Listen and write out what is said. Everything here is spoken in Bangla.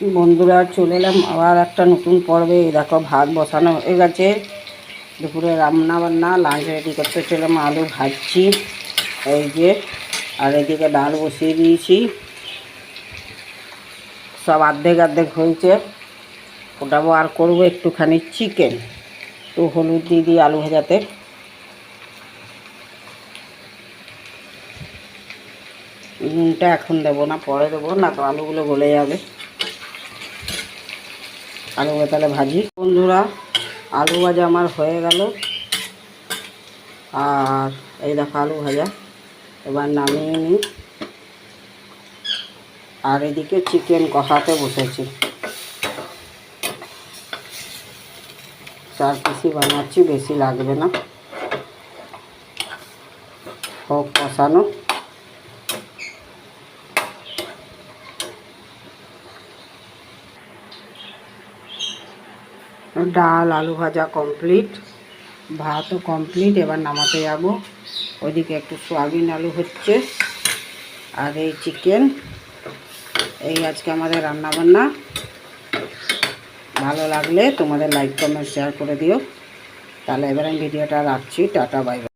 বন্ধুরা, চলে এলাম আবার একটা নতুন পর্বে। দেখো, ভাত বসানো হয়ে গেছে। দুপুরে রান্না বান্না লাঞ্চ রেডি করতে চললাম। আলু ভাজছি এই যে, আর এদিকে ডাল বসিয়ে দিয়েছি। সব অর্ধেক অর্ধেক হয়েছে। ওটাও আর করবো একটুখানি চিকেন। তো হলুদ দিয়ে দিই আলু ভাজাতে। নুনটা এখন দেবো না, পরে দেবো, না তো আলুগুলো গলে যাবে। আলুগুলো তাহলে ভাজি। বন্ধুরা, আলু ভাজা আমার হয়ে গেল। আর এই দেখো আলু ভাজা, এবার নামিয়ে নিই। আর এদিকে চিকেন কষাতে বসেছি। 4 পিসই বানাচ্ছি, বেশি লাগবে না। হোক কষানো। ডাল আলু ভাজা কমপ্লিট, ভাতও কমপ্লিট। এবার নামাতে যাব। ওইদিকে একটু সয়াবিন আলু হচ্ছে, আর এই চিকেন। এই আজকে আমাদের রান্নাবান্না। ভালো লাগলে তোমাদের লাইক কমেন্ট শেয়ার করে দিও। তাহলে এবার আমি ভিডিওটা রাখছি। Tata, bye bye.